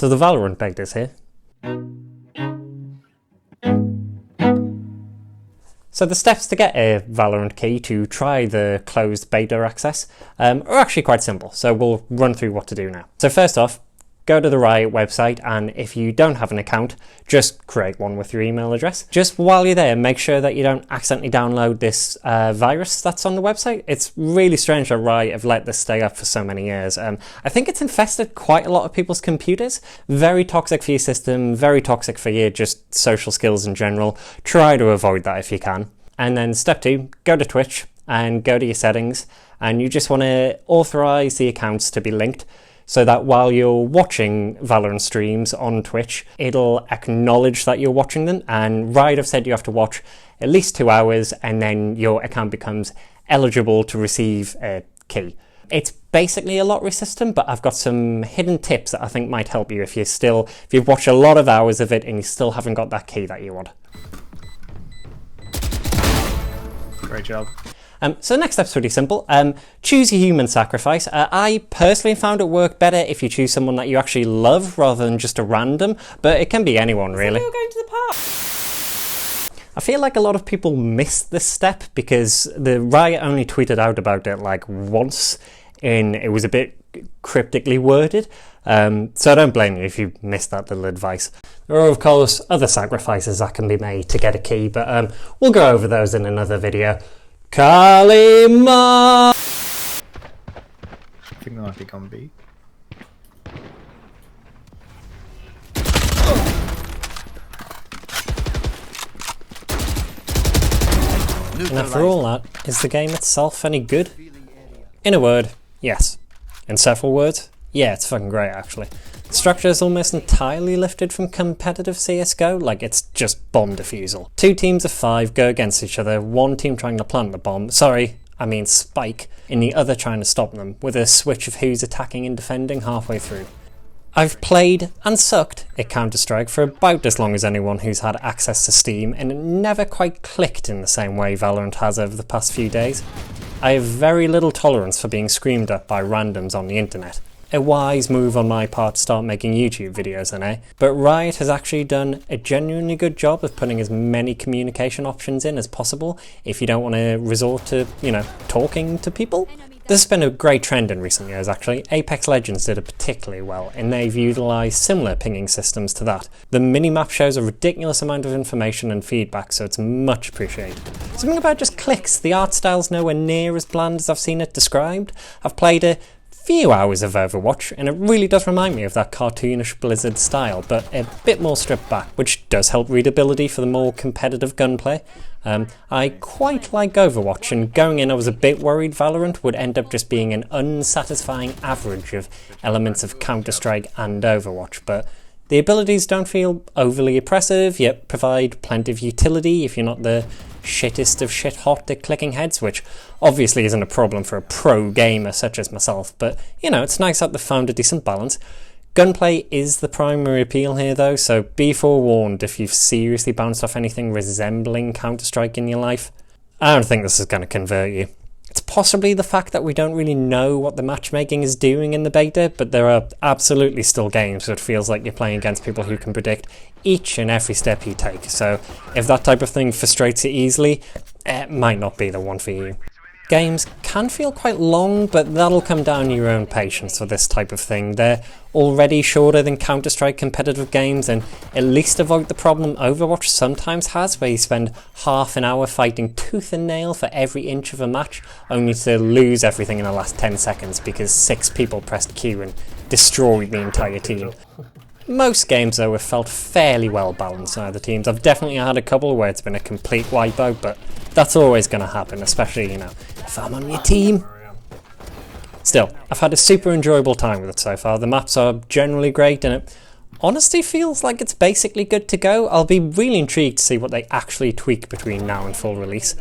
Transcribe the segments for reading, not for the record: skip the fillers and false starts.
So the Valorant beta's here. So the steps to get a Valorant key to try the closed beta access are actually quite simple, so we'll run through what to do now. So first off, go to the Riot website, and if you don't have an account, just create one with your email address. Just while you're there, make sure that you don't accidentally download this virus that's on the website. It's really strange that Riot have let this stay up for so many years. I think it's infested quite a lot of people's computers. Very toxic for your system, very toxic for your just social skills in general. Try to avoid that if you can. And then step 2, go to Twitch and go to your settings, and you just want to authorize the accounts to be linked, so that while you're watching Valorant streams on Twitch, it'll acknowledge that you're watching them, and Riot have said you have to watch at least 2 hours, and then your account becomes eligible to receive a key. It's basically a lottery system, but I've got some hidden tips that I think might help you if you've watched a lot of hours of it and you still haven't got that key that you want. Great job. So the next step's pretty simple. Choose your human sacrifice. I personally found it work better if you choose someone that you actually love rather than just a random, but it can be anyone really. So we were going to the park. I feel like a lot of people missed this step because the Riot only tweeted out about it like once, and it was a bit cryptically worded. So I don't blame you if you missed that little advice. There are of course other sacrifices that can be made to get a key, but we'll go over those in another video. Kalima! I think they might be gone B. And after all that, is the game itself any good? In a word, yes. In several words, yeah, it's fucking great actually. The structure is almost entirely lifted from competitive CSGO, like it's just bomb defusal. 2 teams of 5 go against each other, one team trying to plant the bomb, spike, and the other trying to stop them, with a switch of who's attacking and defending halfway through. I've played and sucked at Counter-Strike for about as long as anyone who's had access to Steam, and it never quite clicked in the same way Valorant has over the past few days. I have very little tolerance for being screamed at by randoms on the internet. A wise move on my part to start making YouTube videos, but Riot has actually done a genuinely good job of putting as many communication options in as possible if you don't want to resort to, talking to people. This has been a great trend in recent years actually. Apex Legends did it particularly well, and they've utilised similar pinging systems to that. The minimap shows a ridiculous amount of information and feedback, so it's much appreciated. Something about just clicks. The art style's nowhere near as bland as I've seen it described. I've played a few hours of Overwatch, and it really does remind me of that cartoonish Blizzard style, but a bit more stripped back, which does help readability for the more competitive gunplay. I quite like Overwatch, and going in I was a bit worried Valorant would end up just being an unsatisfying average of elements of Counter-Strike and Overwatch, but the abilities don't feel overly oppressive, yet provide plenty of utility if you're not the shittest of shit hot at clicking heads, which obviously isn't a problem for a pro gamer such as myself, but it's nice that they've found a decent balance. Gunplay is the primary appeal here though, so be forewarned if you've seriously bounced off anything resembling Counter-Strike in your life. I don't think this is going to convert you. It's possibly the fact that we don't really know what the matchmaking is doing in the beta, but there are absolutely still games where it feels like you're playing against people who can predict each and every step you take, so if that type of thing frustrates you easily, it might not be the one for you. Games can feel quite long, but that'll come down to your own patience for this type of thing. They're already shorter than Counter-Strike competitive games, and at least avoid the problem Overwatch sometimes has, where you spend half an hour fighting tooth and nail for every inch of a match, only to lose everything in the last 10 seconds because 6 people pressed Q and destroyed the entire team. Most games though have felt fairly well balanced on other teams. I've definitely had a couple where it's been a complete wipeout, but that's always going to happen, especially, if I'm on your team. Still, I've had a super enjoyable time with it so far. The maps are generally great, and it honestly feels like it's basically good to go. I'll be really intrigued to see what they actually tweak between now and full release.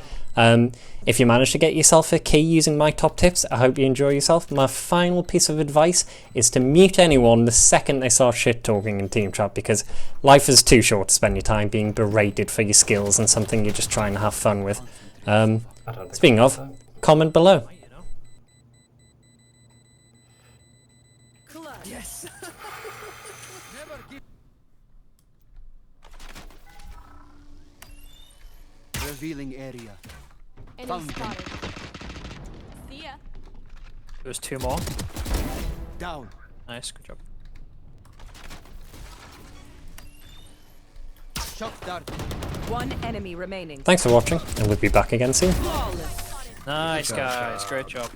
If you manage to get yourself a key using my top tips, I hope you enjoy yourself. My final piece of advice is to mute anyone the second they start shit talking in team chat, because life is too short to spend your time being berated for your skills and something you're just trying to have fun with. Speaking of, comment below. Yes. Revealing area. Enemy Found them. spotted. See ya. There's 2 more. Down. Nice, good job. Shock dart. One enemy remaining. Thanks for watching, and we'll be back again soon. Flawless. Nice Good guys, job. great job.